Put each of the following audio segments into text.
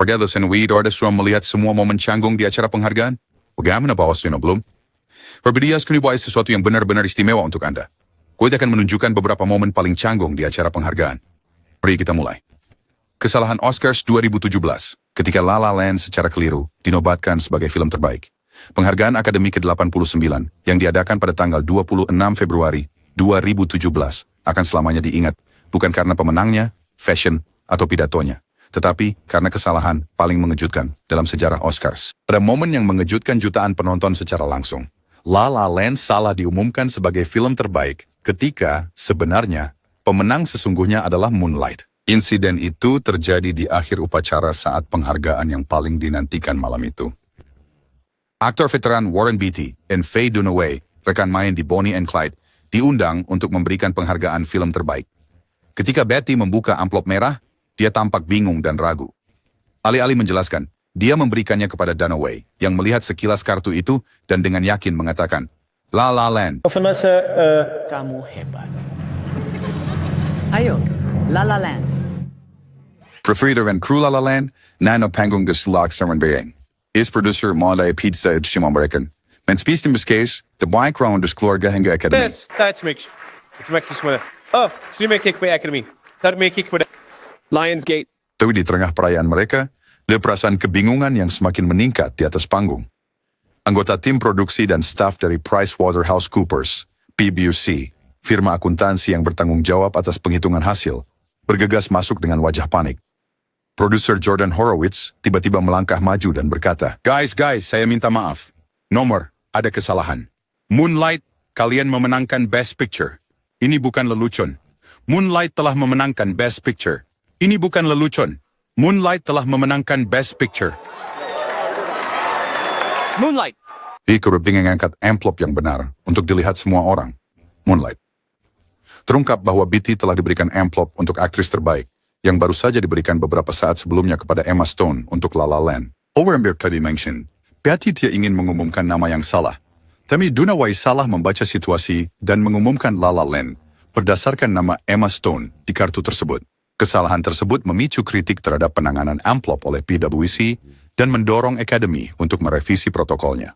Regardless and we sudah melihat semua momen canggung di acara penghargaan. Bagaimana bawaslu belum? Berbidia akan dibuat sesuatu yang benar-benar istimewa untuk Anda. Gue akan menunjukkan beberapa momen paling canggung di acara penghargaan. Mari kita mulai. Kesalahan Oscars 2017, ketika La La Land secara keliru dinobatkan sebagai film terbaik. Penghargaan Akademi ke-89 yang diadakan pada tanggal 26 Februari 2017 akan selamanya diingat, bukan karena pemenangnya, fashion, atau pidatonya, tetapi karena kesalahan paling mengejutkan dalam sejarah Oscars. Pada momen yang mengejutkan jutaan penonton secara langsung, La La Land salah diumumkan sebagai film terbaik ketika sebenarnya pemenang sesungguhnya adalah Moonlight. Insiden itu terjadi di akhir upacara saat penghargaan yang paling dinantikan malam itu. Aktor veteran Warren Beatty dan Faye Dunaway, rekan main di Bonnie and Clyde, diundang untuk memberikan penghargaan film terbaik. Ketika Betty membuka amplop merah, dia tampak bingung dan ragu. Alih-alih menjelaskan, dia memberikannya kepada Dunaway, yang melihat sekilas kartu itu dan dengan yakin mengatakan, La La Land. Kamu hebat. Ayo, La La Land. Preferido and crew La La Land, Nano Panggung Guslak Saranbayang. Is producer Malay Pizza at Shimon Brecken. Men spiste case, the bike round is Klorga Henga Academy. Yes, that's Mitch. It's Mickey Swinner. Oh, terima kasih kepada Academy. Terima kasih kepada Lionsgate. Tapi di tengah perayaan mereka, ada perasaan kebingungan yang semakin meningkat di atas panggung. Anggota tim produksi dan staf dari PricewaterhouseCoopers, PwC, firma akuntansi yang bertanggung jawab atas penghitungan hasil, bergegas masuk dengan wajah panik. Produser Jordan Horowitz tiba-tiba melangkah maju dan berkata, Guys, saya minta maaf. Nomor, ada kesalahan. Moonlight, kalian memenangkan Best Picture. Ini bukan lelucon. Moonlight telah memenangkan Best Picture. Ini bukan lelucon. Moonlight telah memenangkan Best Picture. Moonlight. Di ingin angkat amplop yang benar untuk dilihat semua orang. Moonlight. Terungkap bahwa Beatty telah diberikan amplop untuk aktris terbaik, yang baru saja diberikan beberapa saat sebelumnya kepada Emma Stone untuk La La Land. Overenberg tadi mention, Betty tidak ingin mengumumkan nama yang salah. Tapi Dunaway salah membaca situasi dan mengumumkan La La Land berdasarkan nama Emma Stone di kartu tersebut. Kesalahan tersebut memicu kritik terhadap penanganan amplop oleh PwC dan mendorong Academy untuk merevisi protokolnya.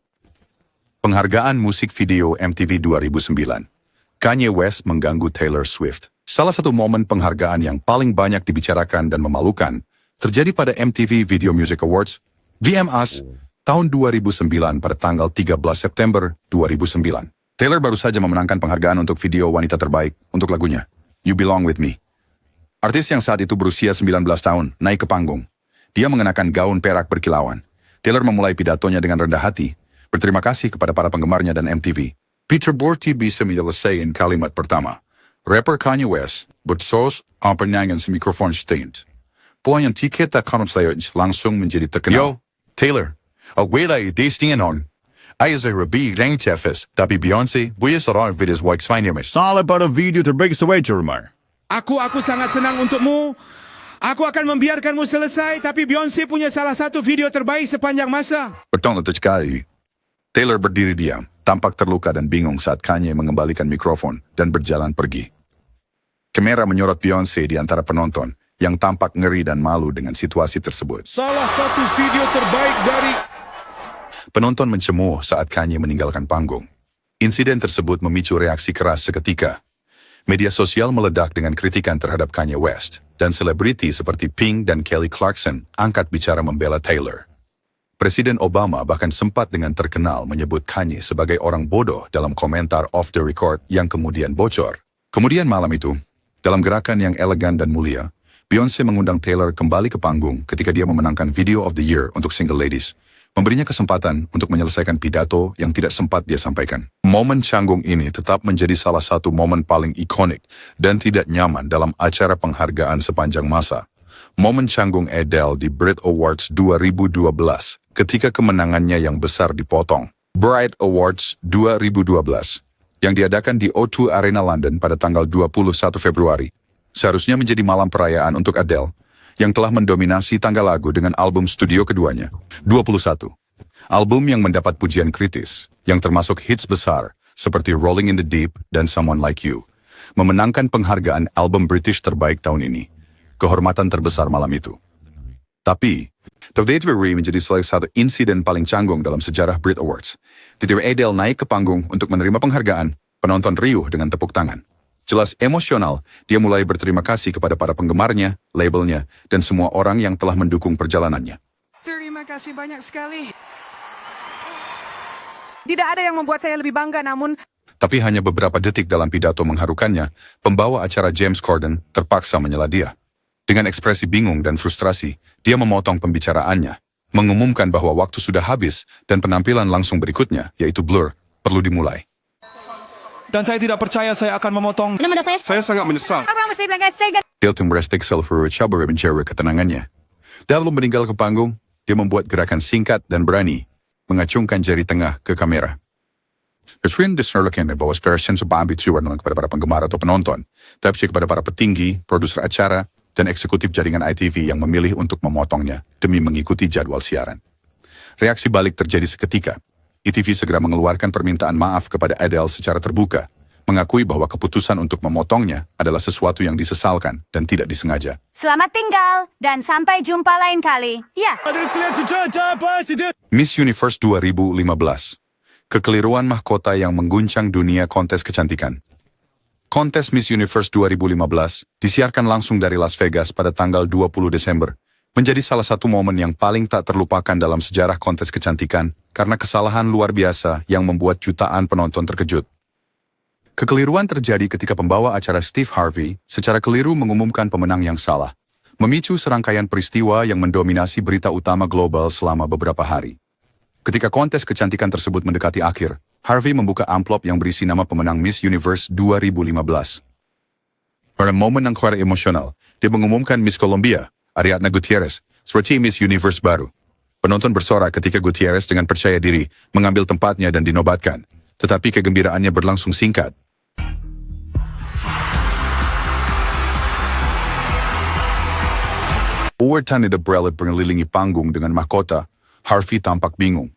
Penghargaan musik video MTV 2009. Kanye West mengganggu Taylor Swift. Salah satu momen penghargaan yang paling banyak dibicarakan dan memalukan terjadi pada MTV Video Music Awards, VMAs, tahun 2009 pada tanggal 13 September 2009. Taylor baru saja memenangkan penghargaan untuk video wanita terbaik untuk lagunya, You Belong With Me. Artis yang saat itu berusia 19 tahun naik ke panggung. Dia mengenakan gaun perak berkilauan. Taylor memulai pidatonya dengan rendah hati, berterima kasih kepada para penggemarnya dan MTV. Peter Borty bisa menyelesaikan kalimat pertama. Rapper Kanye West, bersos penyanyian mikrofon stand. Poin yang tiket tak kanon saya langsung menjadi terkenal. Yo, Taylor, wala i-dastingan on. Ayos ay rabi rang tefes, tapi Beyonce, buya sarang videos wag svainiamis. Salah pada video terbaik sesuai Jeremiah. Aku sangat senang untukmu. Aku akan membiarkanmu selesai, tapi Beyonce punya salah satu video terbaik sepanjang masa. Bertong letak sekali. Taylor berdiri diam, tampak terluka dan bingung saat Kanye mengembalikan mikrofon dan berjalan pergi. Kamera menyorot Beyonce di antara penonton yang tampak ngeri dan malu dengan situasi tersebut. Salah satu video terbaik dari... Penonton mencemooh saat Kanye meninggalkan panggung. Insiden tersebut memicu reaksi keras seketika. Media sosial meledak dengan kritikan terhadap Kanye West, dan selebriti seperti Pink dan Kelly Clarkson angkat bicara membela Taylor. Presiden Obama bahkan sempat dengan terkenal menyebut Kanye sebagai orang bodoh dalam komentar off the record yang kemudian bocor. Kemudian malam itu, dalam gerakan yang elegan dan mulia, Beyonce mengundang Taylor kembali ke panggung ketika dia memenangkan Video of the Year untuk Single Ladies, memberinya kesempatan untuk menyelesaikan pidato yang tidak sempat dia sampaikan. Momen canggung ini tetap menjadi salah satu momen paling ikonik dan tidak nyaman dalam acara penghargaan sepanjang masa. Momen canggung Adele di Brit Awards 2012 ketika kemenangannya yang besar dipotong. Brit Awards 2012 yang diadakan di O2 Arena London pada tanggal 21 Februari, seharusnya menjadi malam perayaan untuk Adele, yang telah mendominasi tangga lagu dengan album studio keduanya, 21. Album yang mendapat pujian kritis, yang termasuk hits besar, seperti Rolling in the Deep dan Someone Like You, memenangkan penghargaan album British terbaik tahun ini, kehormatan terbesar malam itu. Tapi, WWE menjadi salah satu insiden paling canggung dalam sejarah Brit Awards. Ketika Adele naik ke panggung untuk menerima penghargaan, penonton riuh dengan tepuk tangan. Jelas emosional, dia mulai berterima kasih kepada para penggemarnya, labelnya, dan semua orang yang telah mendukung perjalanannya. Terima kasih banyak sekali. Tidak ada yang membuat saya lebih bangga, namun Tapi hanya beberapa detik dalam pidato mengharukannya, pembawa acara James Corden terpaksa menyela dia. Dengan ekspresi bingung dan frustrasi, dia memotong pembicaraannya, mengumumkan bahwa waktu sudah habis dan penampilan langsung berikutnya, yaitu Blur, perlu dimulai. Dan saya tidak percaya saya akan memotong. Saya sangat menyesal. Hilton Restic Silver coba mencari ketenangannya. Sebelum meninggal ke panggung, dia membuat gerakan singkat dan berani, mengacungkan jari tengah ke kamera. Kesulitan diserahkan bahwa sekarang sebab itu kepada para penggemar atau penonton, tapi kepada para petinggi, produser acara, dan eksekutif jaringan ITV yang memilih untuk memotongnya demi mengikuti jadwal siaran. Reaksi balik terjadi seketika. ITV segera mengeluarkan permintaan maaf kepada Adele secara terbuka, mengakui bahwa keputusan untuk memotongnya adalah sesuatu yang disesalkan dan tidak disengaja. Selamat tinggal, dan sampai jumpa lain kali. Ya. Miss Universe 2015. Kekeliruan mahkota yang mengguncang dunia kontes kecantikan. Kontes Miss Universe 2015 disiarkan langsung dari Las Vegas pada tanggal 20 Desember, menjadi salah satu momen yang paling tak terlupakan dalam sejarah kontes kecantikan karena kesalahan luar biasa yang membuat jutaan penonton terkejut. Kekeliruan terjadi ketika pembawa acara Steve Harvey secara keliru mengumumkan pemenang yang salah, memicu serangkaian peristiwa yang mendominasi berita utama global selama beberapa hari. Ketika kontes kecantikan tersebut mendekati akhir, Harvey membuka amplop yang berisi nama pemenang Miss Universe 2015. Pada momen yang kuat emosional, dia mengumumkan Miss Colombia, Ariadna Gutierrez, seperti Miss Universe baru. Penonton bersorak ketika Gutierrez dengan percaya diri mengambil tempatnya dan dinobatkan, tetapi kegembiraannya berlangsung singkat. Uwertan de Brellet mengelilingi panggung dengan mahkota, Harvey tampak bingung.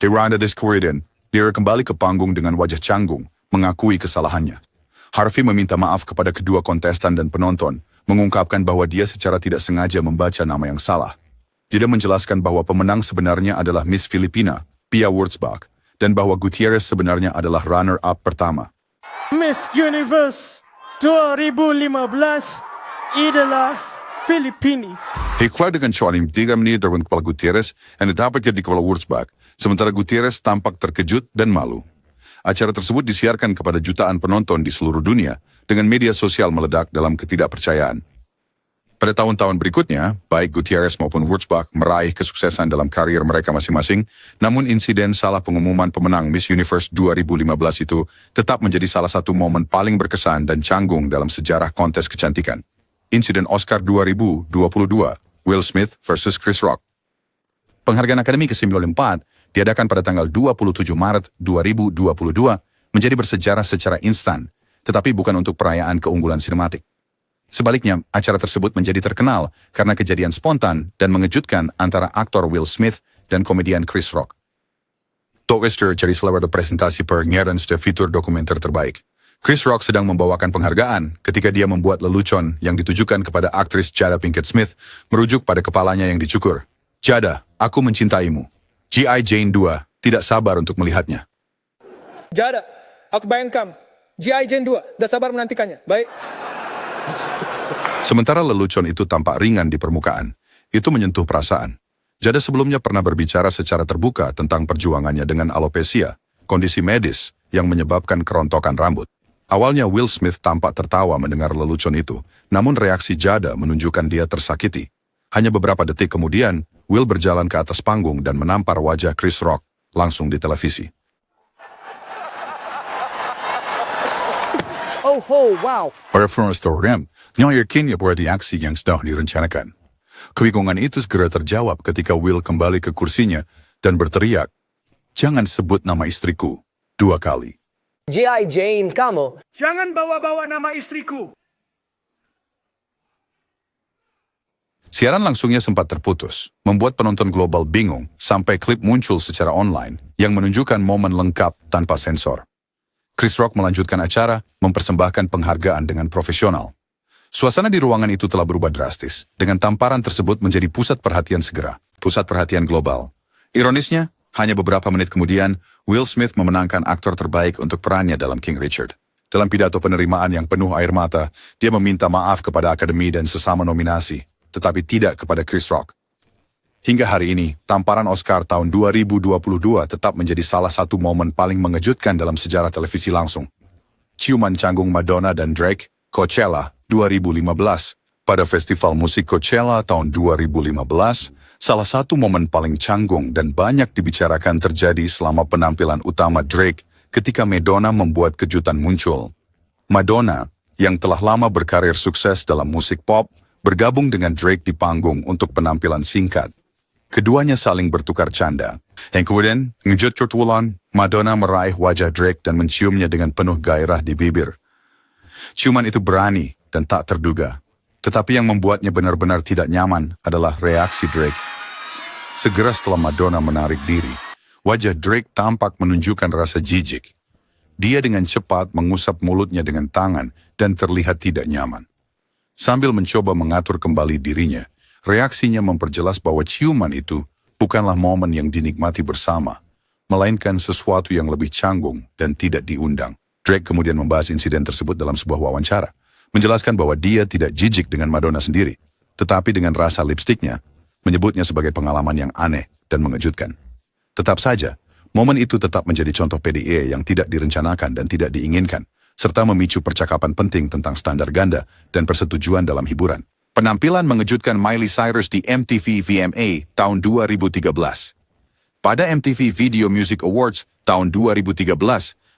Tiranda Descuriden, dia kembali ke panggung dengan wajah canggung, mengakui kesalahannya. Harvey meminta maaf kepada kedua kontestan dan penonton, mengungkapkan bahwa dia secara tidak sengaja membaca nama yang salah. Dia menjelaskan bahwa pemenang sebenarnya adalah Miss Filipina, Pia Wurtzbach, dan bahwa Gutierrez sebenarnya adalah runner-up pertama. Miss Universe 2015 adalah Filipini. Hiklar dengan soal 3 menit dari kepala Gutierrez dan didapatkan di kepala Wurtzbach, sementara Gutierrez tampak terkejut dan malu. Acara tersebut disiarkan kepada jutaan penonton di seluruh dunia dengan media sosial meledak dalam ketidakpercayaan. Pada tahun-tahun berikutnya, baik Gutierrez maupun Wurtzbach meraih kesuksesan dalam karir mereka masing-masing, namun insiden salah pengumuman pemenang Miss Universe 2015 itu tetap menjadi salah satu momen paling berkesan dan canggung dalam sejarah kontes kecantikan. Insiden Oscar 2022, Will Smith versus Chris Rock. Penghargaan Akademi ke-94 diadakan pada tanggal 27 Maret 2022 menjadi bersejarah secara instan, tetapi bukan untuk perayaan keunggulan sinematik. Sebaliknya, acara tersebut menjadi terkenal karena kejadian spontan dan mengejutkan antara aktor Will Smith dan komedian Chris Rock. Toaster jadi selebar presentasi penghargaan fitur dokumenter terbaik. Chris Rock sedang membawakan penghargaan ketika dia membuat lelucon yang ditujukan kepada aktris Jada Pinkett Smith merujuk pada kepalanya yang dicukur. Jada, aku mencintaimu. G.I. Jane 2 tidak sabar untuk melihatnya. Jada, aku bayangkan G.I. Jane 2, dah sabar menantikannya. Baik. Sementara lelucon itu tampak ringan di permukaan, itu menyentuh perasaan. Jada sebelumnya pernah berbicara secara terbuka tentang perjuangannya dengan alopecia, kondisi medis yang menyebabkan kerontokan rambut. Awalnya Will Smith tampak tertawa mendengar lelucon itu, namun reaksi Jada menunjukkan dia tersakiti. Hanya beberapa detik kemudian, Will berjalan ke atas panggung dan menampar wajah Chris Rock langsung di televisi. Oh, wow. Para penonton, yakin bahwa di aksi yang sedang direncanakan. Kebingungan itu segera terjawab ketika Will kembali ke kursinya dan berteriak, "Jangan sebut nama istriku 2 kali." G.I. Jane, kamu. Jangan bawa-bawa nama istriku. Siaran langsungnya sempat terputus, membuat penonton global bingung sampai klip muncul secara online yang menunjukkan momen lengkap tanpa sensor. Chris Rock melanjutkan acara, mempersembahkan penghargaan dengan profesional. Suasana di ruangan itu telah berubah drastis, dengan tamparan tersebut menjadi pusat perhatian segera. pusat perhatian global. Ironisnya, hanya beberapa menit kemudian, Will Smith memenangkan aktor terbaik untuk perannya dalam King Richard. Dalam pidato penerimaan yang penuh air mata, dia meminta maaf kepada Akademi dan sesama nominasi, tetapi tidak kepada Chris Rock. Hingga hari ini, tamparan Oscar tahun 2022 tetap menjadi salah satu momen paling mengejutkan dalam sejarah televisi langsung. Ciuman canggung Madonna dan Drake, Coachella 2015. Pada festival musik Coachella tahun 2015, salah satu momen paling canggung dan banyak dibicarakan terjadi selama penampilan utama Drake ketika Madonna membuat kejutan muncul. Madonna, yang telah lama berkarir sukses dalam musik pop, bergabung dengan Drake di panggung untuk penampilan singkat. Keduanya saling bertukar canda. Yang kemudian, ngejut kebetulan, Madonna meraih wajah Drake dan menciumnya dengan penuh gairah di bibir. Ciuman itu berani dan tak terduga. Tetapi yang membuatnya benar-benar tidak nyaman adalah reaksi Drake. Segera setelah Madonna menarik diri, wajah Drake tampak menunjukkan rasa jijik. Dia dengan cepat mengusap mulutnya dengan tangan dan terlihat tidak nyaman. Sambil mencoba mengatur kembali dirinya, reaksinya memperjelas bahwa ciuman itu bukanlah momen yang dinikmati bersama, melainkan sesuatu yang lebih canggung dan tidak diundang. Drake kemudian membahas insiden tersebut dalam sebuah wawancara, menjelaskan bahwa dia tidak jijik dengan Madonna sendiri, tetapi dengan rasa lipstiknya, menyebutnya sebagai pengalaman yang aneh dan mengejutkan. Tetap saja, momen itu tetap menjadi contoh PDA yang tidak direncanakan dan tidak diinginkan, serta memicu percakapan penting tentang standar ganda dan persetujuan dalam hiburan. Penampilan mengejutkan Miley Cyrus di MTV VMA tahun 2013. Pada MTV Video Music Awards tahun 2013,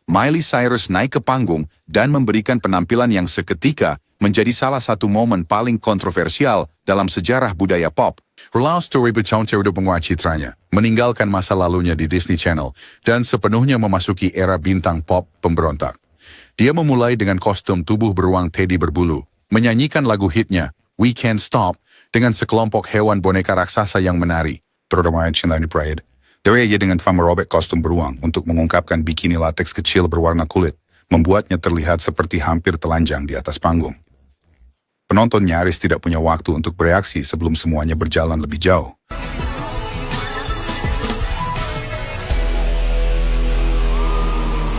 Miley Cyrus naik ke panggung dan memberikan penampilan yang seketika menjadi salah satu momen paling kontroversial dalam sejarah budaya pop. Rulaus 2000 penguat citranya, meninggalkan masa lalunya di Disney Channel dan sepenuhnya memasuki era bintang pop pemberontak. Dia memulai dengan kostum tubuh beruang Teddy berbulu, menyanyikan lagu hitnya We Can't Stop dengan sekelompok hewan boneka raksasa yang menari. Terutama Cinta Pride. Dia dengan merobek kostum beruang untuk mengungkapkan bikini latex kecil berwarna kulit, membuatnya terlihat seperti hampir telanjang di atas panggung. Penonton nyaris tidak punya waktu untuk bereaksi sebelum semuanya berjalan lebih jauh.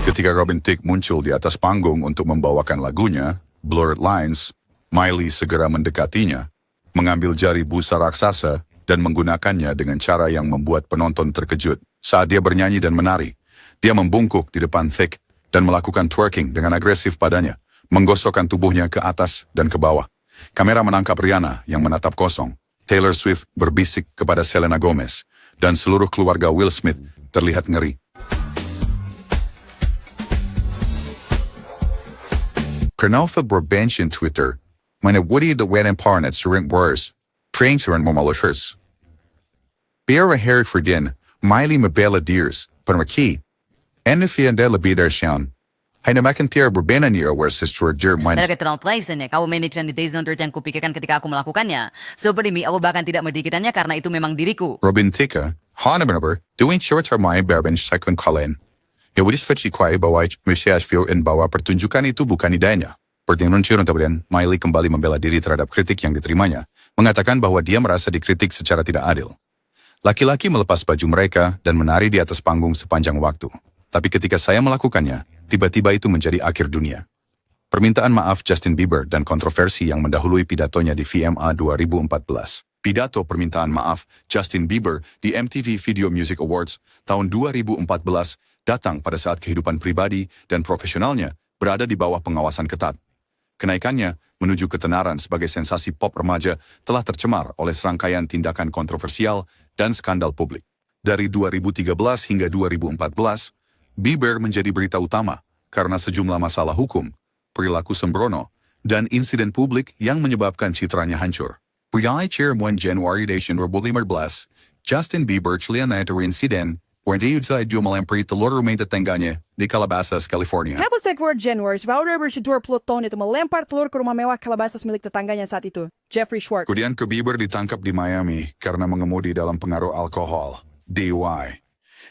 Ketika Robin Thicke muncul di atas panggung untuk membawakan lagunya, Blurred Lines, Miley segera mendekatinya, mengambil jari busa raksasa, dan menggunakannya dengan cara yang membuat penonton terkejut. Saat dia bernyanyi dan menari, dia membungkuk di depan Thicke dan melakukan twerking dengan agresif padanya, menggosokkan tubuhnya ke atas dan ke bawah. Kamera menangkap Rihanna yang menatap kosong. Taylor Swift berbisik kepada Selena Gomez, dan seluruh keluarga Will Smith terlihat ngeri. Karnova berbench in Twitter, mana Woody the wedding parnet sering worse, praying sering memalishers. Biara Harry Ferdin, Miley mabela deers, penraki, Enfianda lebih siyan. Hay namakan tiara berbena niya where sister dear mind. Terkenal place ini, kau manage and days under yang kupikirkan ketika aku melakukannya. Seperti aku bahkan tidak mendikitannya karena itu memang diriku. Robin Thicke, Hana benar, doing short term my berbench second Colin. Ya wadis fetchi kwai bahwa Mesias feel in bahwa pertunjukan itu bukan idenya. Pertanyaan Ciron kemudian, Miley kembali membela diri terhadap kritik yang diterimanya, mengatakan bahwa dia merasa dikritik secara tidak adil. Laki-laki melepas baju mereka dan menari di atas panggung sepanjang waktu. Tapi ketika saya melakukannya, tiba-tiba itu menjadi akhir dunia. Permintaan maaf Justin Bieber dan kontroversi yang mendahului pidatonya di VMA 2014. Pidato permintaan maaf Justin Bieber di MTV Video Music Awards tahun 2014 datang pada saat kehidupan pribadi dan profesionalnya berada di bawah pengawasan ketat. Kenaikannya menuju ketenaran sebagai sensasi pop remaja telah tercemar oleh serangkaian tindakan kontroversial dan skandal publik. Dari 2013 hingga 2014, Bieber menjadi berita utama karena sejumlah masalah hukum, perilaku sembrono, dan insiden publik yang menyebabkan citranya hancur. Pria Chairman Januari 2015, Justin Bieber celana insiden where dia usai dua melampaui telur rumah tetangganya di Calabasas, California. Hapos Edward January, Bauer berdua peloton itu melempar telur ke rumah mewah Calabasas milik tetangganya saat itu, Jeffrey Schwartz. Kemudian Bieber ditangkap di Miami karena mengemudi dalam pengaruh alkohol, DUI.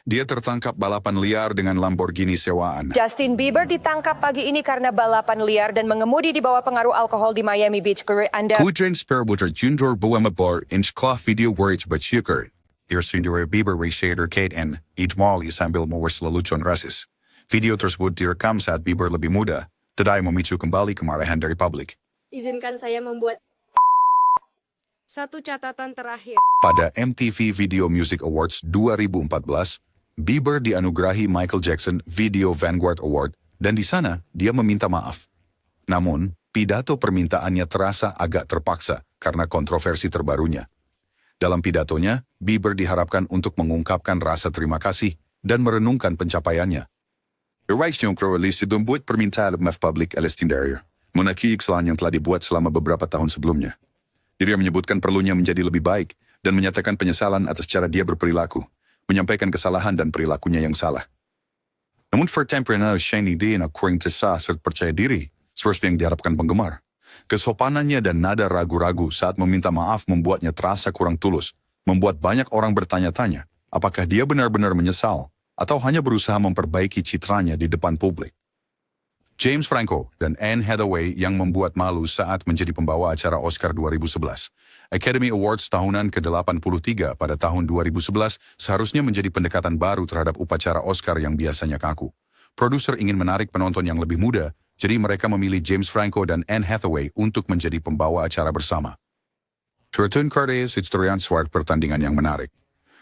Dia tertangkap balapan liar dengan Lamborghini sewaan. Justin Bieber ditangkap pagi ini karena balapan liar dan mengemudi di bawah pengaruh alkohol di Miami Beach. Anda Kudrin Sperbuter Junior Buama Bar in Skla Video Words Bachuker. Irsindir Bieber Shader Kate and Itmali sambil mewas lelucon rasis. Video tersebut direkam saat Bieber lebih muda, tidak memicu kembali kemarahan dari publik. Izinkan saya membuat Satu catatan terakhir. Pada MTV Video Music Awards 2014, Bieber dianugerahi Michael Jackson Video Vanguard Award dan di sana dia meminta maaf. Namun, pidato permintaannya terasa agak terpaksa karena kontroversi terbarunya. Dalam pidatonya, Bieber diharapkan untuk mengungkapkan rasa terima kasih dan merenungkan pencapaiannya. Reaction Kroalis itu membuat permintaan maaf publik Alestindaria, menakui kesalahan yang telah dibuat selama beberapa tahun sebelumnya. Dia menyebutkan perlunya menjadi lebih baik dan menyatakan penyesalan atas cara dia berperilaku, menyampaikan kesalahan dan perilakunya yang salah. Namun Vertemperana Shiny D na kuarintesa serta percaya diri, seperti yang diharapkan penggemar. Kesopanannya dan nada ragu-ragu saat meminta maaf membuatnya terasa kurang tulus, membuat banyak orang bertanya-tanya apakah dia benar-benar menyesal atau hanya berusaha memperbaiki citranya di depan publik. James Franco dan Anne Hathaway yang membuat malu saat menjadi pembawa acara Oscar 2011. Academy Awards tahunan ke-83 pada tahun 2011 seharusnya menjadi pendekatan baru terhadap upacara Oscar yang biasanya kaku. Produser ingin menarik penonton yang lebih muda, jadi mereka memilih James Franco dan Anne Hathaway untuk menjadi pembawa acara bersama. Turtun Cordes historian suara pertandingan yang menarik.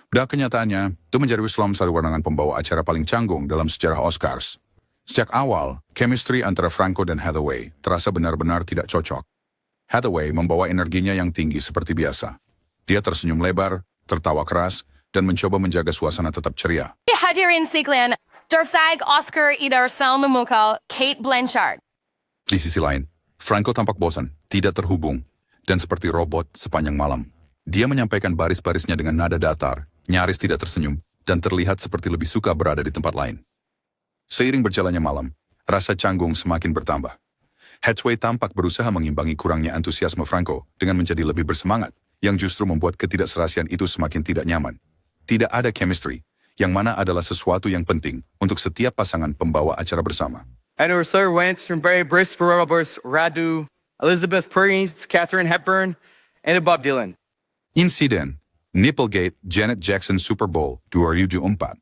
Pada kenyataannya, itu menjadi Islam satu warnangan pembawa acara paling canggung dalam sejarah Oscars. Sejak awal, chemistry antara Franco dan Hathaway terasa benar-benar tidak cocok. Hathaway membawa energinya yang tinggi seperti biasa. Dia tersenyum lebar, tertawa keras, dan mencoba menjaga suasana tetap ceria. Hadirin sekalian, Terfag Oscar Idar Salma Mukal, Kate Blanchard. Di sisi lain, Franco tampak bosan, tidak terhubung, dan seperti robot sepanjang malam. Dia menyampaikan baris-barisnya dengan nada datar, nyaris tidak tersenyum, dan terlihat seperti lebih suka berada di tempat lain. Seiring berjalannya malam, rasa canggung semakin bertambah. Hathaway tampak berusaha mengimbangi kurangnya antusiasme Franco dengan menjadi lebih bersemangat, yang justru membuat ketidakserasian itu semakin tidak nyaman. Tidak ada chemistry, yang mana adalah sesuatu yang penting untuk setiap pasangan pembawa acara bersama. And our Sir Wentz from Barry Brisk, Roberts, Radu, Elizabeth Prince, Katharine Hepburn, and Bob Dylan. Insiden, Nipplegate Janet Jackson Super Bowl 2004.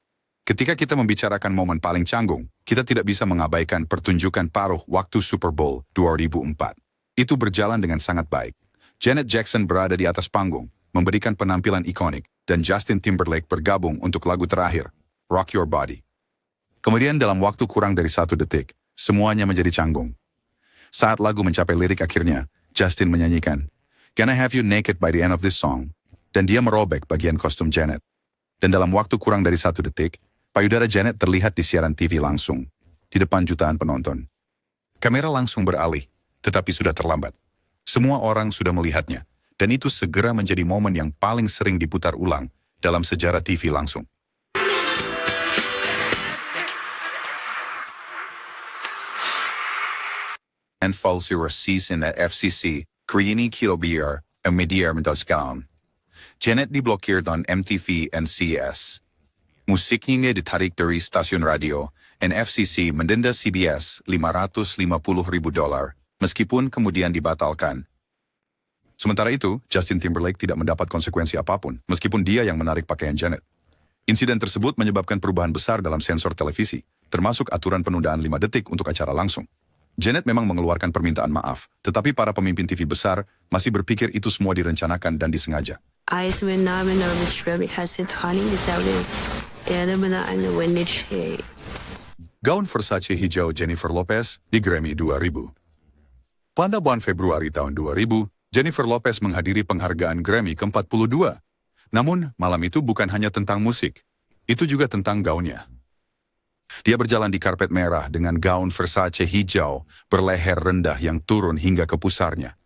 Ketika kita membicarakan momen paling canggung, kita tidak bisa mengabaikan pertunjukan paruh waktu Super Bowl 2004. Itu berjalan dengan sangat baik. Janet Jackson berada di atas panggung, memberikan penampilan ikonik, dan Justin Timberlake bergabung untuk lagu terakhir, Rock Your Body. Kemudian dalam waktu kurang dari 1 detik, semuanya menjadi canggung. Saat lagu mencapai lirik akhirnya, Justin menyanyikan, Can I Have You Naked by the End of This Song? Dan dia merobek bagian kostum Janet. Dan dalam waktu kurang dari 1 detik, payudara Janet terlihat di siaran TV langsung, di depan jutaan penonton. Kamera langsung beralih, tetapi sudah terlambat. Semua orang sudah melihatnya, dan itu segera menjadi momen yang paling sering diputar ulang dalam sejarah TV langsung. And falls your season at FCC, Kriini Kilobier, and Media Mendoskaun. Janet diblokir on MTV and CES. Musiknya ditarik dari stasiun radio, and FCC mendenda CBS $550,000, meskipun kemudian dibatalkan. Sementara itu, Justin Timberlake tidak mendapat konsekuensi apapun, meskipun dia yang menarik pakaian Janet. Insiden tersebut menyebabkan perubahan besar dalam sensor televisi, termasuk aturan penundaan 5 detik untuk acara langsung. Janet memang mengeluarkan permintaan maaf, tetapi para pemimpin TV besar masih berpikir itu semua direncanakan dan disengaja. Gaun Versace hijau Jennifer Lopez di Grammy 2000. Pada bulan Februari tahun 2000, Jennifer Lopez menghadiri penghargaan Grammy ke-42. Namun, malam itu bukan hanya tentang musik. Itu juga tentang gaunnya. Dia berjalan di karpet merah dengan gaun Versace hijau berleher rendah yang turun hingga ke pusarnya.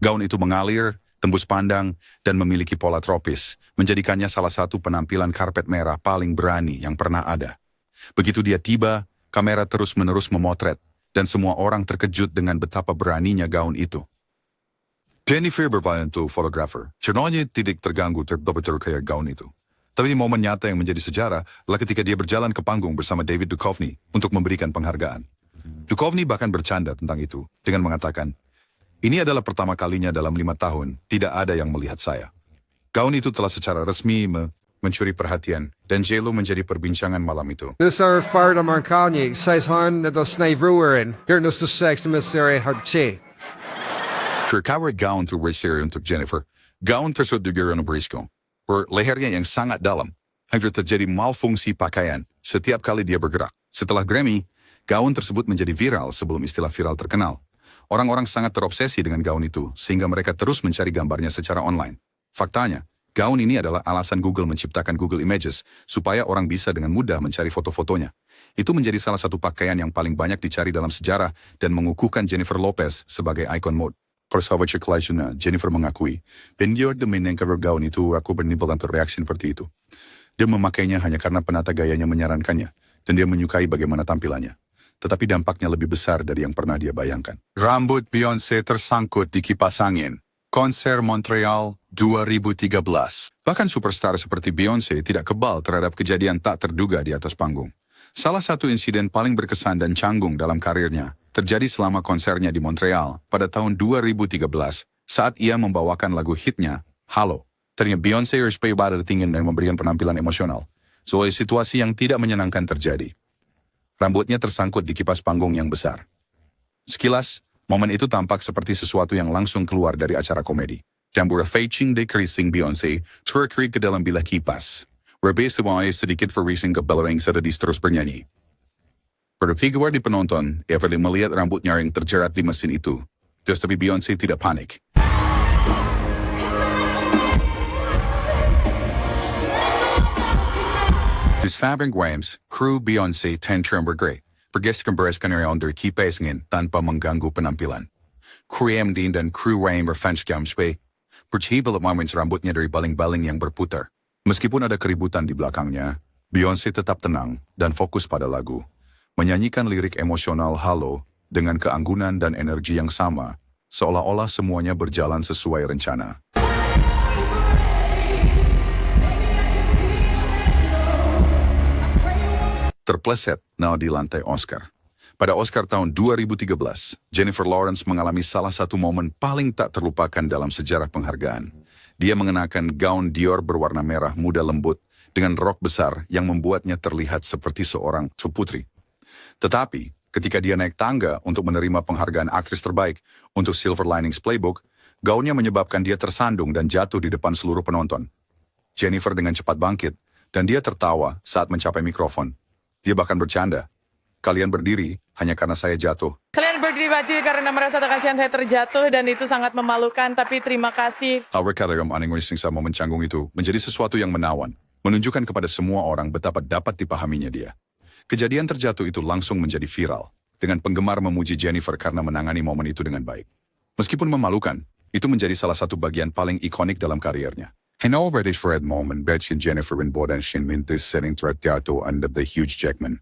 Gaun itu mengalir, tembus pandang, dan memiliki pola tropis, menjadikannya salah satu penampilan karpet merah paling berani yang pernah ada. Begitu dia tiba, kamera terus-menerus memotret, dan semua orang terkejut dengan betapa beraninya gaun itu. Jennifer berbantu fotografer. Chernonnya tidak terganggu terbetul kayak gaun itu. Tapi momen nyata yang menjadi sejarah adalah ketika dia berjalan ke panggung bersama David Duchovny untuk memberikan penghargaan. Duchovny bahkan bercanda tentang itu dengan mengatakan, ini adalah pertama kalinya dalam 5 tahun tidak ada yang melihat saya. Gaun itu telah secara resmi mencuri perhatian, dan J.Lo menjadi perbincangan malam itu. Nusar farda markanya, saizhan na dos nairuwerin, hirnus to sex na mysterious hardche. Terkawat gaun berseri untuk Jennifer. Gaun tersebut juga berisiko. Lehernya yang sangat dalam. Hampir terjadi malfungsi pakaian setiap kali dia bergerak. Setelah Grammy, gaun tersebut menjadi viral sebelum istilah viral terkenal. Orang-orang sangat terobsesi dengan gaun itu, sehingga mereka terus mencari gambarnya secara online. Faktanya, gaun ini adalah alasan Google menciptakan Google Images, supaya orang bisa dengan mudah mencari foto-fotonya. Itu menjadi salah satu pakaian yang paling banyak dicari dalam sejarah dan mengukuhkan Jennifer Lopez sebagai ikon mode. Persahabat Ceklasuna, Jennifer mengakui, "Pendior demi cover gaun itu, aku bernimbul dan terreaksi seperti itu. Dia memakainya hanya karena penata gayanya menyarankannya, dan dia menyukai bagaimana tampilannya. Tetapi dampaknya lebih besar dari yang pernah dia bayangkan." Rambut Beyoncé tersangkut di kipas angin. Konser Montreal 2013. Bahkan superstar seperti Beyoncé tidak kebal terhadap kejadian tak terduga di atas panggung. Salah satu insiden paling berkesan dan canggung dalam karirnya terjadi selama konsernya di Montreal pada tahun 2013 saat ia membawakan lagu hitnya, Halo. Ternyata Beyoncé harus pada tingin dan memberikan penampilan emosional. Soal situasi yang tidak menyenangkan terjadi. Rambutnya tersangkut di kipas panggung yang besar. Sekilas, momen itu tampak seperti sesuatu yang langsung keluar dari acara komedi. Jambura Fei-Ching de Krising Beyoncé terkering ke dalam bilah kipas. Berbeda sedikit verrising ke belering sededis terus bernyanyi. Pada figur di penonton, Evelyn melihat rambutnya yang terjerat di mesin itu. Tetapi Beyoncé tidak panik. Di Fabric Games, kru Beyoncé tantrum bergerak. Bergeser membereskan area under kipas angin tanpa mengganggu penampilan. Kru MD dan kru Rain berfans gamspe. Percibal moments rambutnya dari baling-baling yang berputar. Meskipun ada keributan di belakangnya, Beyoncé tetap tenang dan fokus pada lagu. Menyanyikan lirik emosional Halo dengan keanggunan dan energi yang sama, seolah-olah semuanya berjalan sesuai rencana. Terpleset di lantai Oscar. Pada Oscar tahun 2013, Jennifer Lawrence mengalami salah satu momen paling tak terlupakan dalam sejarah penghargaan. Dia mengenakan gaun Dior berwarna merah muda lembut dengan rok besar yang membuatnya terlihat seperti seorang suputri. Tetapi, ketika dia naik tangga untuk menerima penghargaan aktris terbaik untuk Silver Linings Playbook, gaunnya menyebabkan dia tersandung dan jatuh di depan seluruh penonton. Jennifer dengan cepat bangkit, dan dia tertawa saat mencapai mikrofon. Dia bahkan bercanda, "Kalian berdiri hanya karena saya jatuh." Kalian berdiri baju karena merasa kasihan saya terjatuh dan itu sangat memalukan, tapi terima kasih. Kata yang aneh sama momen canggung itu menjadi sesuatu yang menawan, menunjukkan kepada semua orang betapa dapat dipahaminya dia. Kejadian terjatuh itu langsung menjadi viral, dengan penggemar memuji Jennifer karena menangani momen itu dengan baik. Meskipun memalukan, itu menjadi salah satu bagian paling ikonik dalam karirnya. And already for that moment, Betty and Jennifer in Bodan Shin Mintis setting terjatuh under the Hugh Jackman.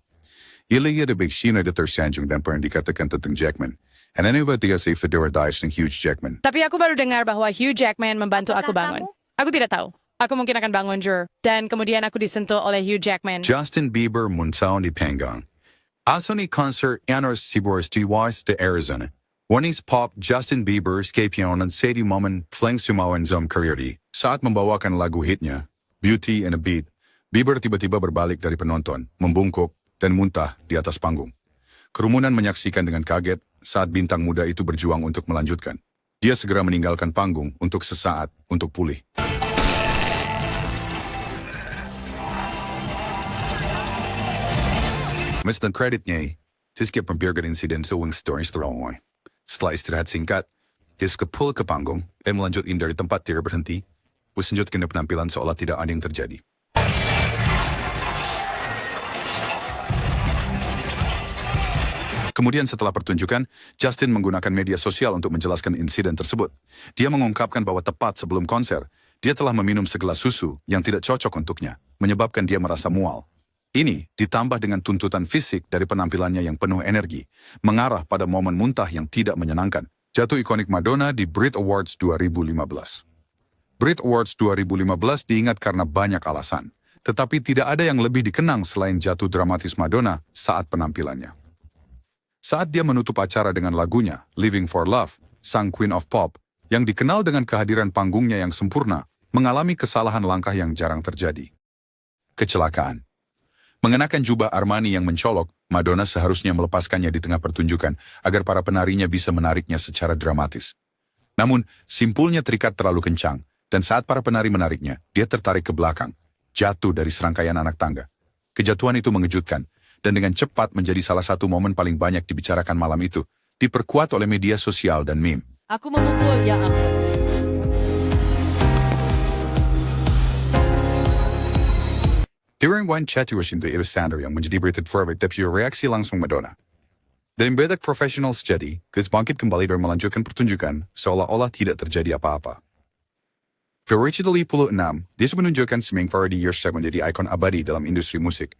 Ilya de Bexina de tersanjung dan pernah dikatakan tentang Jackman. And anyway, dia say Fedora dies ng Hugh Jackman. Tapi aku baru dengar bahwa Hugh Jackman membantu aku bangun. Aku tidak tahu. Aku mungkin akan bangun, Jur. Dan kemudian aku disentuh oleh Hugh Jackman. Justin Bieber muntah di panggung. Asoni konser Anos Sibors Tiwas de Arizona. Wanis pop Justin Bieber skapion and Sadie Moment flang sumawan zom career saat membawakan lagu hitnya, Beauty and a Beat, Bieber tiba-tiba berbalik dari penonton, membungkuk, dan muntah di atas panggung. Kerumunan menyaksikan dengan kaget saat bintang muda itu berjuang untuk melanjutkan. Dia segera meninggalkan panggung untuk sesaat untuk pulih. Mas dan kreditnya, tiskip membiarkan insiden sewing stories terawai. Setelah istirahat singkat, dia kepul ke panggung dan melanjutkan dari tempat dia berhenti, melanjutkan penampilan seolah tidak ada yang terjadi. Kemudian setelah pertunjukan, Justin menggunakan media sosial untuk menjelaskan insiden tersebut. Dia mengungkapkan bahwa tepat sebelum konser, dia telah meminum segelas susu yang tidak cocok untuknya, menyebabkan dia merasa mual. Ini ditambah dengan tuntutan fisik dari penampilannya yang penuh energi, mengarah pada momen muntah yang tidak menyenangkan. Jatuh ikonik Madonna di Brit Awards 2015. Brit Awards 2015 diingat karena banyak alasan, tetapi tidak ada yang lebih dikenang selain jatuh dramatis Madonna saat penampilannya. Saat dia menutup acara dengan lagunya, Living for Love, sang Queen of Pop, yang dikenal dengan kehadiran panggungnya yang sempurna, mengalami kesalahan langkah yang jarang terjadi. kecelakaan. Mengenakan jubah Armani yang mencolok, Madonna seharusnya melepaskannya di tengah pertunjukan agar para penarinya bisa menariknya secara dramatis. Namun, simpulnya terikat terlalu kencang, dan saat para penari menariknya, dia tertarik ke belakang, jatuh dari serangkaian anak tangga. Kejatuhan itu mengejutkan, dan dengan cepat menjadi salah satu momen paling banyak dibicarakan malam itu, diperkuat oleh media sosial dan meme. Aku memukul, ya ampun. During one chat version the Alexander yang menjadi berita terbaik tapi reaksi langsung Madonna. Dan banyak profesional sejadi, Chris bangkit kembali dan melanjutkan pertunjukan seolah-olah tidak terjadi apa-apa. Februari 26, dia menunjukkan seming Farady Years menjadi ikon abadi dalam industri musik.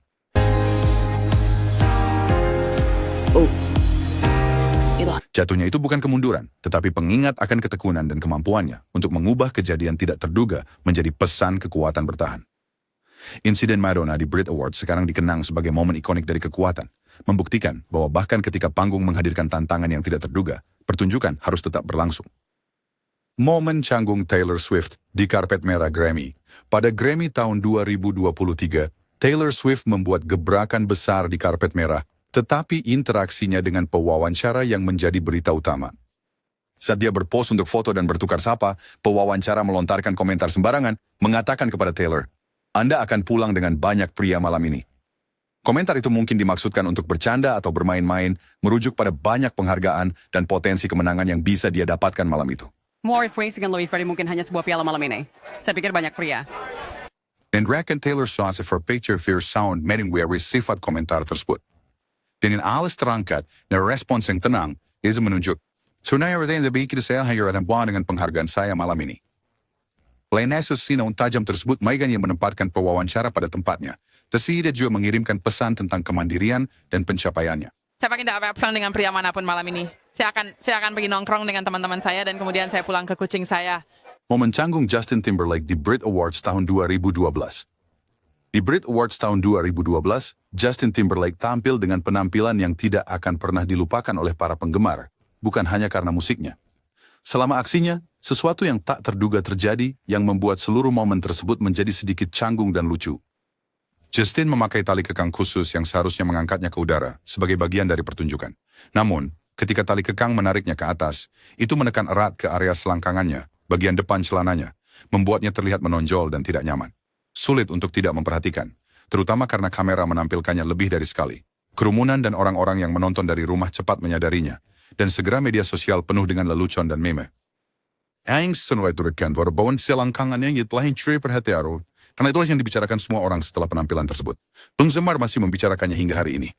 Jatuhnya itu bukan kemunduran, tetapi pengingat akan ketekunan dan kemampuannya untuk mengubah kejadian tidak terduga menjadi pesan kekuatan bertahan. Insiden Madonna di Brit Awards sekarang dikenang sebagai momen ikonik dari kekuatan, membuktikan bahwa bahkan ketika panggung menghadirkan tantangan yang tidak terduga, pertunjukan harus tetap berlangsung. Momen canggung Taylor Swift di karpet merah Grammy. Pada Grammy tahun 2023, Taylor Swift membuat gebrakan besar di karpet merah, tetapi interaksinya dengan pewawancara yang menjadi berita utama. Saat dia berpose untuk foto dan bertukar sapa, pewawancara melontarkan komentar sembarangan, mengatakan kepada Taylor, "Anda akan pulang dengan banyak pria malam ini." Komentar itu mungkin dimaksudkan untuk bercanda atau bermain-main, merujuk pada banyak penghargaan dan potensi kemenangan yang bisa dia dapatkan malam itu. More phrasing and Louis Freddie mungkin hanya sebuah piala malam ini. Saya pikir banyak pria. Dan reaction Taylor Swift for picture fear sound meningwari sifat komentar tersebut. Dan yang alis terangkat dan respons yang tenang, is menunjuk, "Sebenarnya yang lebih kita saya hanya buang dengan penghargaan saya malam ini." Lainnya sinou tajam tersebut Megan yang menempatkan pewawancara pada tempatnya. Tetapi dia juga mengirimkan pesan tentang kemandirian dan pencapaiannya. Saya pakai tidak pulang dengan pria manapun malam ini. Saya akan pergi nongkrong dengan teman-teman saya dan kemudian saya pulang ke kucing saya. Momen canggung Justin Timberlake di Brit Awards tahun 2012. Di Brit Awards tahun 2012, Justin Timberlake tampil dengan penampilan yang tidak akan pernah dilupakan oleh para penggemar, bukan hanya karena musiknya. Selama aksinya, sesuatu yang tak terduga terjadi yang membuat seluruh momen tersebut menjadi sedikit canggung dan lucu. Justin memakai tali kekang khusus yang seharusnya mengangkatnya ke udara sebagai bagian dari pertunjukan. Namun, ketika tali kekang menariknya ke atas, itu menekan erat ke area selangkangannya, bagian depan celananya, membuatnya terlihat menonjol dan tidak nyaman. Sulit untuk tidak memperhatikan, terutama karena kamera menampilkannya lebih dari sekali. Kerumunan dan orang-orang yang menonton dari rumah cepat menyadarinya, dan segera media sosial penuh dengan lelucon dan meme. Ang senuai turutkan bahwa bawaan selangkangannya yang telah mencuri perhatian, karena itulah yang dibicarakan semua orang setelah penampilan tersebut. Penggemar masih membicarakannya hingga hari ini.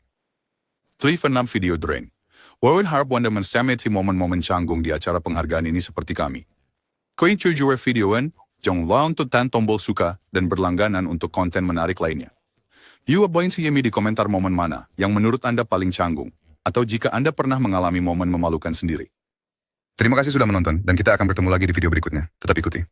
3/6 video drain. Wawan harap Wanda mensamiti momen-momen canggung di acara penghargaan ini seperti kami. Koin juga videoan, jangan lupa untuk tekan tombol suka dan berlangganan untuk konten menarik lainnya. You abain si Yemi di komentar momen mana yang menurut Anda paling canggung, atau jika Anda pernah mengalami momen memalukan sendiri. Terima kasih sudah menonton, dan kita akan bertemu lagi di video berikutnya. Tetap ikuti.